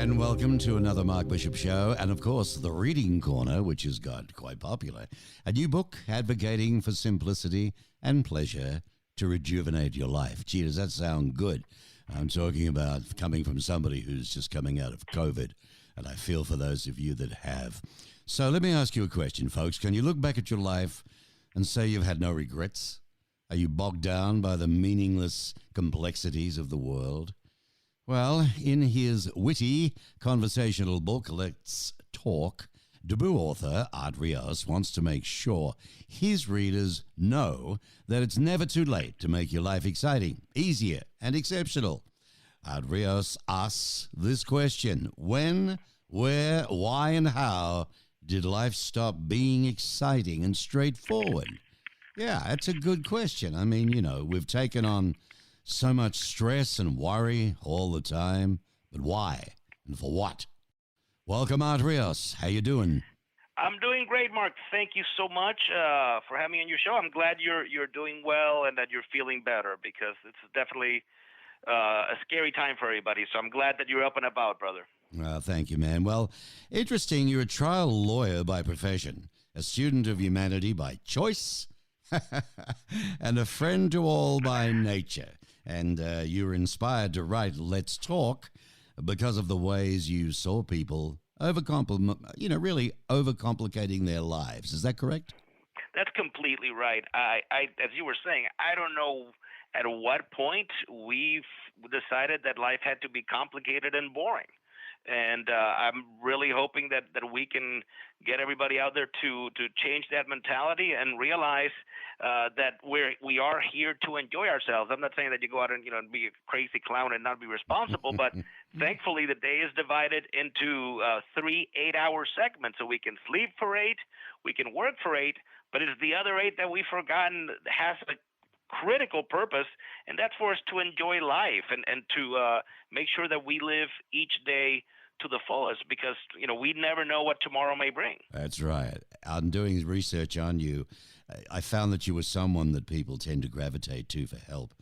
And welcome to another Mark Bishop show, and of course, the Reading Corner, which has got quite popular. A new book advocating for simplicity and pleasure to rejuvenate your life. Gee, does that sound good? I'm talking about coming from somebody who's just coming out of COVID, and I feel for those of you that have. So let me ask you a question, folks. Can you look back at your life and say you've had no regrets? Are you bogged down by the meaningless complexities of the world? Well, in his witty conversational book, Let's Talk, debut author Art Rios wants to make sure his readers know that it's never too late to make your life exciting, easier, and exceptional. Art Rios asks this question: when, where, why, and how did life stop being exciting and straightforward? Yeah, that's a good question. I mean, we've taken on so much stress and worry all the time, but why and for what? Welcome, Art Rios. How you doing? I'm doing great, Mark. Thank you so much for having me on your show. I'm glad you're doing well and that you're feeling better, because it's definitely a scary time for everybody. So I'm glad that you're up and about, brother. Thank you, man. Well, interesting. You're a trial lawyer by profession, a student of humanity by choice, and a friend to all by nature. And you were inspired to write Let's Talk because of the ways you saw people really overcomplicating their lives. Is that correct? That's completely right. I as you were saying, I don't know at what point we've decided that life had to be complicated and boring. And I'm really hoping that we can get everybody out there to change that mentality and realize that we are here to enjoy ourselves. I'm not saying that you go out and be a crazy clown and not be responsible, but thankfully the day is divided into 3 8-hour segments, so we can sleep for 8, we can work for 8, but it's the other 8 that we've forgotten has a critical purpose, and that's for us to enjoy life and to make sure that we live each day to the fullest, because we never know what tomorrow may bring. That's right. I'm doing research on you. I found that you were someone that people tend to gravitate to for help.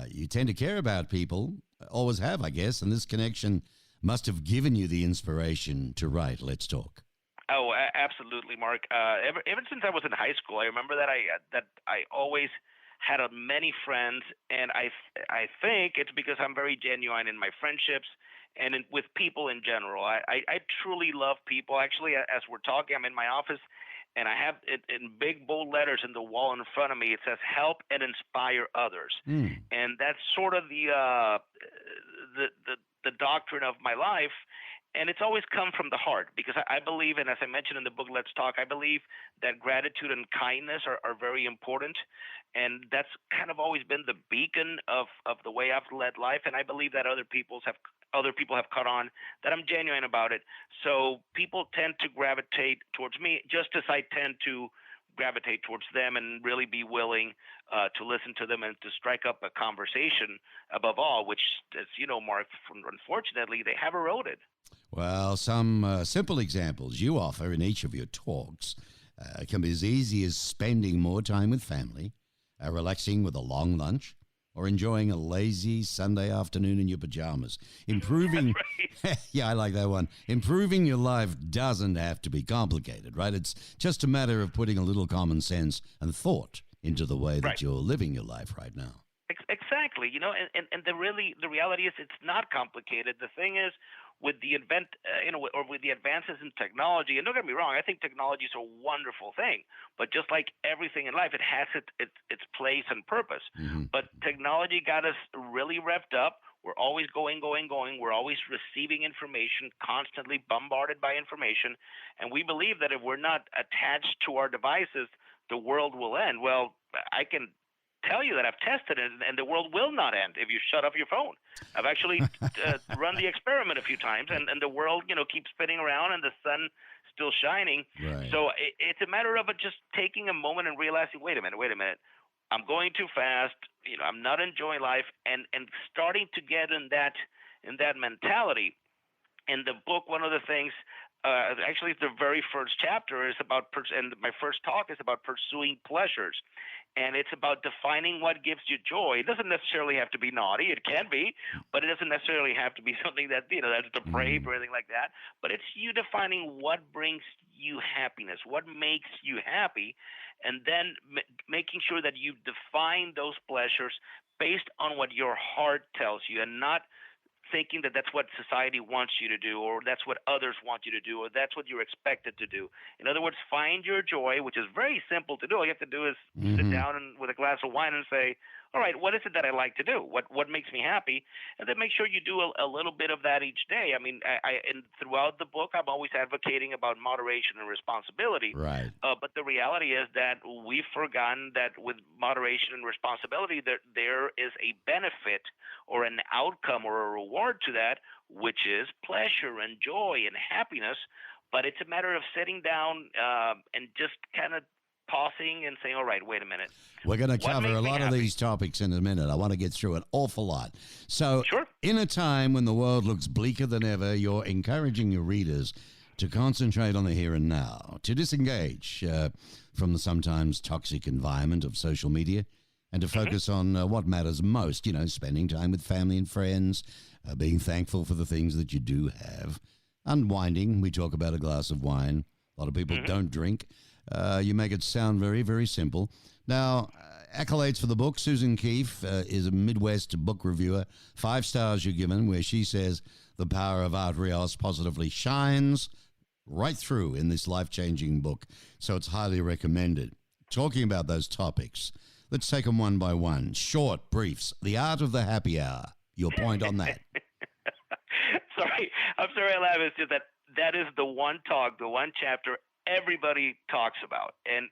You tend to care about people, always have, I guess, and this connection must have given you the inspiration to write Let's Talk. Oh, absolutely, Mark. Ever since I was in high school, I remember that I always had many friends, and I think it's because I'm very genuine in my friendships and with people in general. I truly love people. Actually, as we're talking, I'm in my office, and I have it in big bold letters in the wall in front of me. It says "Help and inspire others," and that's sort of the doctrine of my life. And it's always come from the heart, because I believe, and as I mentioned in the book Let's Talk, I believe that gratitude and kindness are very important. And that's kind of always been the beacon of the way I've led life. And I believe that other people have caught on that I'm genuine about it. So people tend to gravitate towards me, just as I tend to gravitate towards them and really be willing to listen to them and to strike up a conversation above all, which, as you know, Mark, unfortunately, they have eroded. Well, some simple examples you offer in each of your talks can be as easy as spending more time with family, relaxing with a long lunch, or enjoying a lazy Sunday afternoon in your pajamas. Improving, Right. yeah, I like that one. Improving your life doesn't have to be complicated, right? It's just a matter of putting a little common sense and thought into the way that Right. you're living your life right now. Exactly. And the reality is it's not complicated. The thing is, with the with the advances in technology, and don't get me wrong, I think technology is a wonderful thing, but just like everything in life, it has its place and purpose. Hmm. But technology got us really revved up. We're always going. We're always receiving information, constantly bombarded by information, and we believe that if we're not attached to our devices, the world will end. Well, I can tell you that I've tested it, and the world will not end if you shut off your phone. I've actually run the experiment a few times, and the world, keeps spinning around, and the sun still shining. Right. So it's a matter of just taking a moment and realizing, wait a minute, I'm going too fast. I'm not enjoying life, and starting to get in that mentality. In the book, one of the things actually the very first chapter is about and my first talk is about pursuing pleasures, and it's about defining what gives you joy. It doesn't necessarily have to be naughty. It can be, but it doesn't necessarily have to be something that that's depraved Mm. or anything like that. But it's you defining what brings you happiness, what makes you happy, and then making sure that you define those pleasures based on what your heart tells you, and not thinking that that's what society wants you to do, or that's what others want you to do, or that's what you're expected to do. In other words, find your joy, which is very simple to do. All you have to do is sit Hmm. down with a glass of wine and say, all right, what is it that I like to do? What makes me happy? And then make sure you do a little bit of that each day. I mean, and throughout the book, I'm always advocating about moderation and responsibility. Right. But the reality is that we've forgotten that with moderation and responsibility, there is a benefit or an outcome or a reward to that, which is pleasure and joy and happiness. But it's a matter of sitting down and just kind of pausing and saying, all right, wait a minute. We're going to What cover a makes me lot of happy? these topics in a minute. I want to get through an awful lot. So, Sure. in a time when the world looks bleaker than ever, you're encouraging your readers to concentrate on the here and now, to disengage from the sometimes toxic environment of social media, and to Hmm. focus on what matters most, spending time with family and friends, being thankful for the things that you do have, unwinding. We talk about a glass of wine. A lot of people Hmm. don't drink. You make it sound very, very simple. Now, accolades for the book. Susan Keefe is a Midwest book reviewer. 5 stars you're given, where she says the power of Art Rios positively shines right through in this life changing book. So it's highly recommended. Talking about those topics, let's take them one by one. Short briefs. The art of the happy hour. Your point on that. Sorry, I'm sorry I laugh. It's just that that is the one talk, the one chapter everybody talks about, and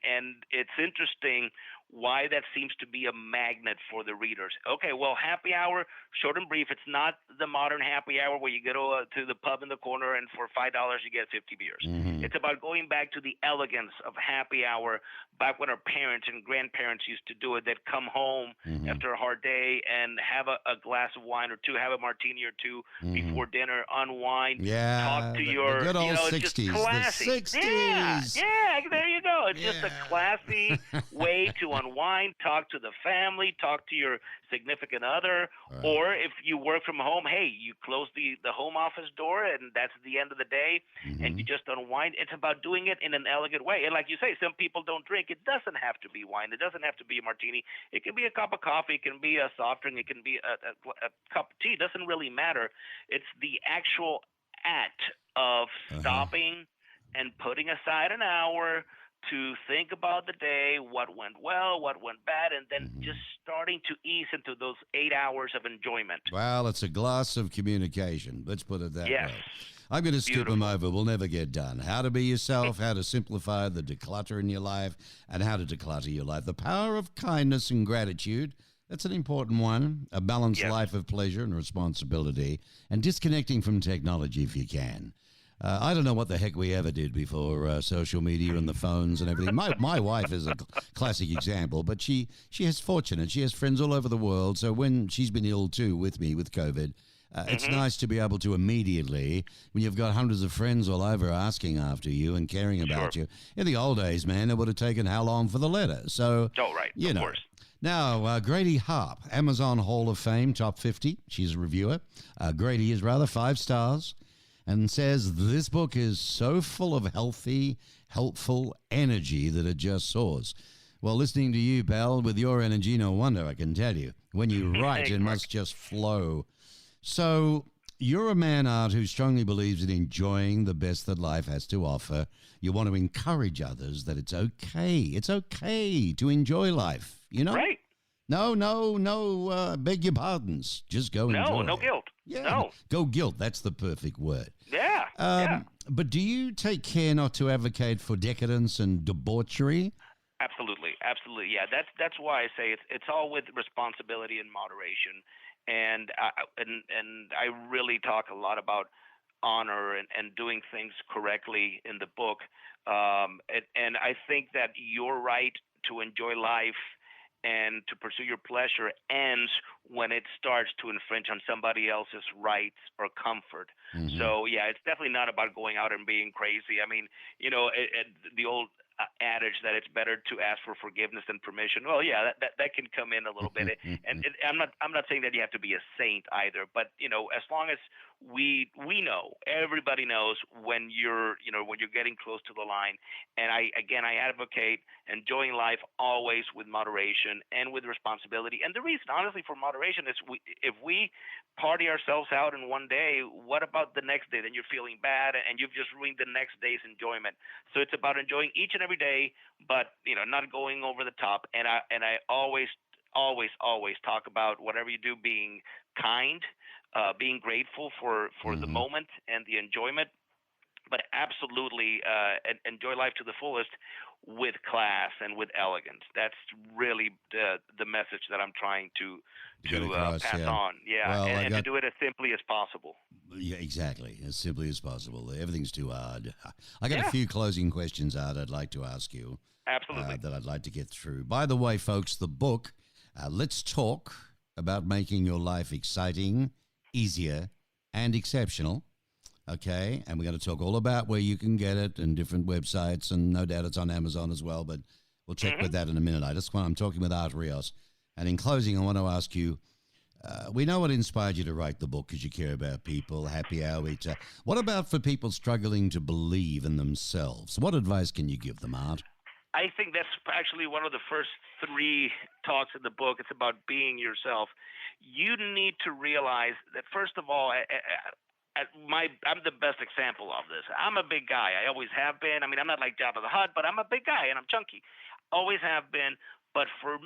it's interesting why that seems to be a magnet for the readers. Okay, well, happy hour, short and brief. It's not the modern happy hour where you go to the pub in the corner and for $5 you get 50 beers. Hmm. It's about going back to the elegance of happy hour back when our parents and grandparents used to do it. They'd come home Hmm. after a hard day and have a glass of wine or two, have a martini or two Hmm. before dinner, unwind, talk Yeah, to the your, good old it's just 60s. The classy. Yeah, 60s. yeah, there you go. It's just a Yeah. classy way to unwind, talk to the family, talk to your significant other, Right. or if you work from home, hey, you close the home office door and that's the end of the day and you Hmm. just unwind. It's about doing it in an elegant way. And like you say, some people don't drink. It doesn't have to be wine. It doesn't have to be a martini. It can be a cup of coffee. It can be a soft drink. It can be a cup of tea. It doesn't really matter. It's the actual act of Uh-huh. stopping and putting aside an hour to think about the day, what went well, what went bad, and then just Hmm. starting to ease into those 8 hours of enjoyment. Well, it's a glass of communication. Let's put it that Yes, way. I'm going to skip them beautiful. over. We'll never get done. How to be yourself, how to simplify the declutter in your life, and how to declutter your life. The power of kindness and gratitude. That's an important one. A balanced Yes. life of pleasure and responsibility, and disconnecting from technology if you can. I don't know what the heck we ever did before social media and the phones and everything. My wife is a classic example, but she has fortunate. She has friends all over the world. So when she's been ill too with me with COVID, it's Mhm. nice to be able to immediately, when you've got hundreds of friends all over asking after you and caring Sure. about you. In the old days, man, it would have taken how long for the letter? So, Oh, right. you Of know. course. Now, Grady Harp, Amazon Hall of Fame, top 50. She's a reviewer. Grady is rather 5 stars and says this book is so full of healthy, helpful energy that it just soars. Well, listening to you, pal, with your energy, no wonder I can tell you. When you write, Thanks, it Mark. must just flow. So, you're a man, Art, who strongly believes in enjoying the best that life has to offer. You want to encourage others that it's okay. It's okay to enjoy life, you know? Right. No, no, no, beg your pardons. Just go No, no enjoy. guilt. Yeah, No. go guilt. That's the perfect word. Yeah. Yeah. But do you take care not to advocate for decadence and debauchery? Absolutely. Absolutely. Yeah. That's why I say it's all with responsibility and moderation. And I really talk a lot about honor and doing things correctly in the book. And I think that you're right to enjoy life and to pursue your pleasure ends when it starts to infringe on somebody else's rights or comfort. Hmm. So yeah, it's definitely not about going out and being crazy. I mean, the old adage that it's better to ask for forgiveness than permission. Well, yeah, that can come in a little bit. I'm not saying that you have to be a saint either, but as long as we know, everybody knows when you're getting close to the line. And I advocate enjoying life always with moderation and with responsibility. And the reason, honestly, for moderation is if we party ourselves out in one day, what about the next day? Then you're feeling bad and you've just ruined the next day's enjoyment. So it's about enjoying each and every day, but not going over the top. And I always talk about whatever you do being kind, being grateful for the Hmm. moment and the enjoyment, but absolutely enjoy life to the fullest with class and with elegance. That's really the message that I'm trying to To get across, pass yeah. on. Yeah, Well, and, I and to got do it as simply as possible. Yeah, exactly. As simply as possible. Everything's too hard. I got a Yeah, few closing questions, Art, I'd like to ask you absolutely. that I'd like to get through. By the way, folks, the book, Let's Talk About Making Your Life Exciting, Easier, and Exceptional. Okay. And we're going to talk all about where you can get it and different websites. And no doubt it's on Amazon as well, but we'll check with Hmm. that in a minute. I'm talking with Art Rios. And in closing, I want to ask you, we know what inspired you to write the book because you care about people, happy hour. What about for people struggling to believe in themselves? What advice can you give them, Art? I think that's actually one of the first three talks in the book. It's about being yourself. You need to realize that first of all, I'm the best example of this. I'm a big guy. I always have been. I mean, I'm not like Jabba the Hutt, but I'm a big guy and I'm chunky. Always have been. But for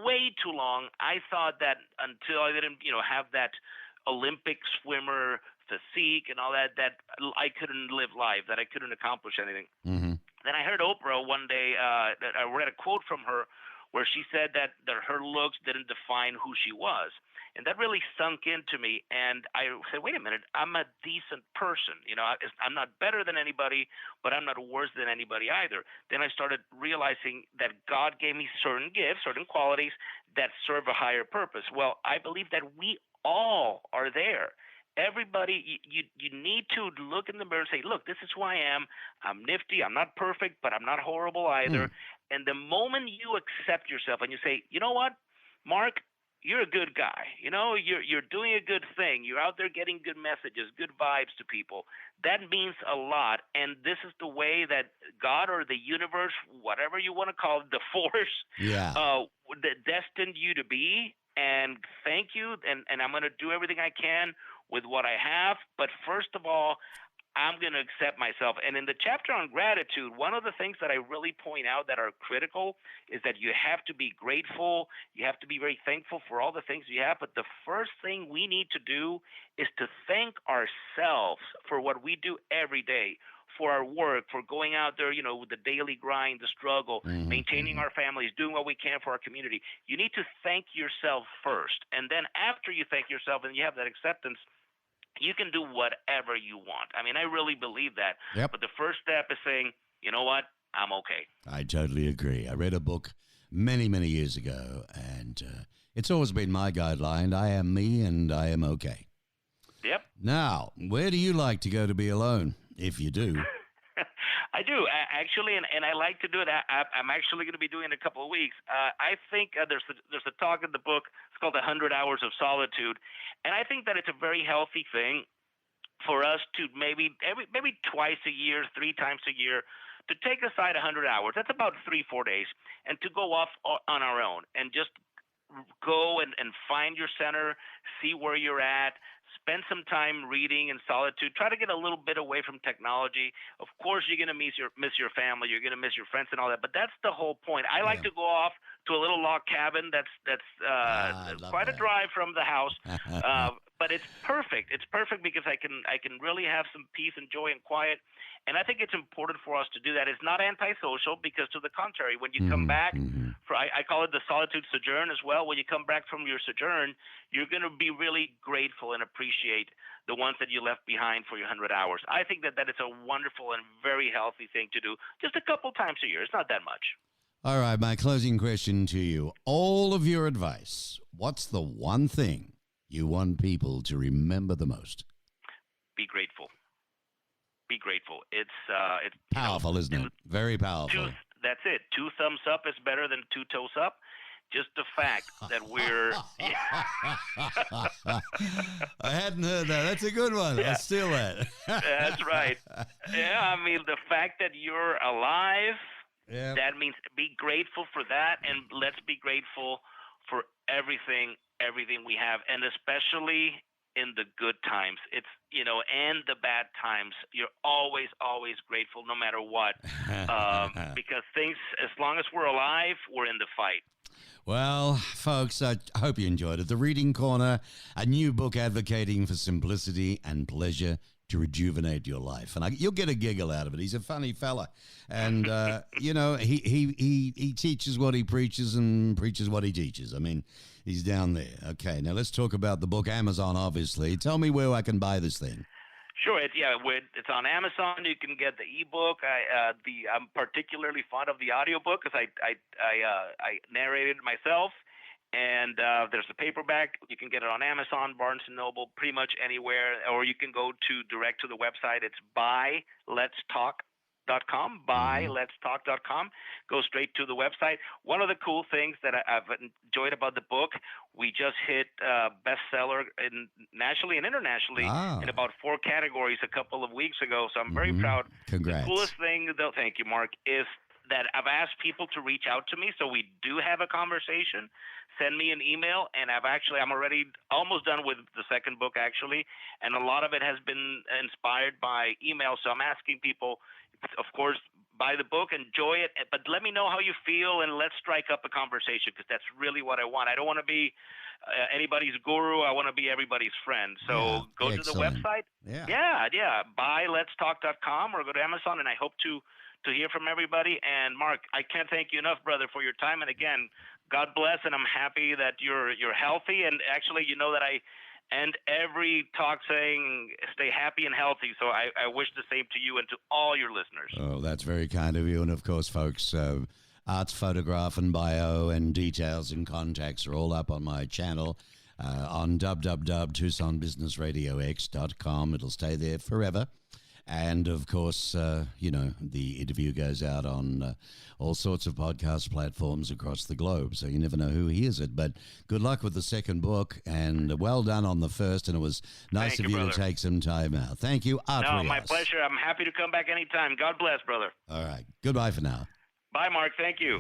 way too long, I thought that until I didn't, have that Olympic swimmer physique and all that, that I couldn't live life, that I couldn't accomplish anything. Mm-hmm. Then I heard Oprah one day. That I read a quote from her where she said that her looks didn't define who she was, and that really sunk into me. And I said, wait a minute, I'm a decent person. I'm not better than anybody, but I'm not worse than anybody either. Then I started realizing that God gave me certain gifts, certain qualities that serve a higher purpose. Well, I believe that we all are there. Everybody, you need to look in the mirror and say, look, this is who I am. I'm nifty. I'm not perfect, but I'm not horrible Mm. either. And the moment you accept yourself and you say, you know what, Mark, you're a good guy. You're doing a good thing. You're out there getting good messages, good vibes to people. That means a lot. And this is the way that God or the universe, whatever you want to call it, the force, Yeah. destined you to be. And thank you. And I'm going to do everything I can with what I have. But first of all, I'm going to accept myself. And in the chapter on gratitude, one of the things that I really point out that are critical is that you have to be grateful. You have to be very thankful for all the things you have. But the first thing we need to do is to thank ourselves for what we do every day, for our work, for going out there, with the daily grind, the struggle, Mm-hmm. maintaining Mm-hmm. our families, doing what we can for our community. You need to thank yourself first. And then after you thank yourself and you have that acceptance, you can do whatever you want. I mean, I really believe that. Yep. But the first step is saying, you know what? I'm okay. I totally agree. I read a book many, many years ago, and it's always been my guideline. I am me, and I am okay. Yep. Now, where do you like to go to be alone, if you do? I do actually, and I like to do it. I'm actually going to be doing it in a couple of weeks. I think there's a talk in the book. It's called 100 Hours of Solitude, and I think that it's a very healthy thing for us to maybe twice a year, three times a year, to take aside 100 hours. That's about 3-4 days, and to go off on our own and just go and find your center, see where you're at, spend some time reading in solitude. Try to get a little bit away from technology. Of course, you're gonna miss your family, you're gonna miss your friends and all that. But that's the whole point. I like Yeah. to go off to a little log cabin that's Ah, I love quite a drive from the house. that. But it's perfect. It's perfect because I can really have some peace and joy and quiet. And I think it's important for us to do that. It's not antisocial because, to the contrary, when you come Mm-hmm. back, Mm-hmm. I call it the solitude sojourn as well. When you come back from your sojourn, you're going to be really grateful and appreciate the ones that you left behind for your 100 hours. I think that is a wonderful and very healthy thing to do just a couple times a year. It's not that much. All right, my closing question to you. All of your advice, what's the one thing you want people to remember the most? Be grateful. Be grateful. It's Powerful, isn't it? Very powerful. That's it. Two thumbs up is better than two toes up. Just the fact that we're. I hadn't heard that. That's a good one. Yeah. I'll steal that. That's right. Yeah, I mean, the fact that you're alive, Yeah. that means be grateful for that, and let's be grateful for everything we have, and especially in the good times. It's, and the bad times. You're always grateful no matter what, because things, as long as we're alive, we're in the fight. Well, folks, I hope you enjoyed it. The Reading Corner, a new book advocating for simplicity and pleasure to rejuvenate your life. And you'll get a giggle out of it. He's a funny fella. And, he teaches what he preaches and preaches what he teaches. I mean, he's down there. Okay, now let's talk about the book. Amazon, obviously. Tell me where I can buy this thing. Sure, it's on Amazon. You can get the ebook. I'm particularly fond of the audiobook because I narrated myself. And there's the paperback. You can get it on Amazon, Barnes & Noble, pretty much anywhere. Or you can go direct to the website. It's buyletstalk.com. Buyletstalk.com. Go straight to the website. One of the cool things that I've enjoyed about the book, we just hit bestseller nationally and internationally in about 4 categories a couple of weeks ago. So I'm very proud. Congrats. The coolest thing, though, thank you, Mark, is that I've asked people to reach out to me, so we do have a conversation. Send me an email, and I'm already almost done with the second book, actually, and a lot of it has been inspired by email. So I'm asking people, of course, buy the book, enjoy it, but let me know how you feel, and let's strike up a conversation, because that's really what I want. I don't want to be anybody's guru. I want to be everybody's friend. So go to the website. Yeah, buyletstalk.com, or go to Amazon, and I hope to hear from everybody. And Mark, I can't thank you enough, brother, for your time. And again, God bless, and I'm happy that you're healthy. And actually, that I end every talk saying stay happy and healthy. So I wish the same to you and to all your listeners. Oh, that's very kind of you. And of course, folks, Art's photograph and bio and details and contacts are all up on my channel on www.tucsonbusinessradiox.com. It'll stay there forever. And, of course, the interview goes out on all sorts of podcast platforms across the globe, so you never know who hears it. But good luck with the second book, and well done on the first, and it was nice of you to take some time out. Thank you, Art Rios. My pleasure. I'm happy to come back anytime. God bless, brother. All right. Goodbye for now. Bye, Mark. Thank you.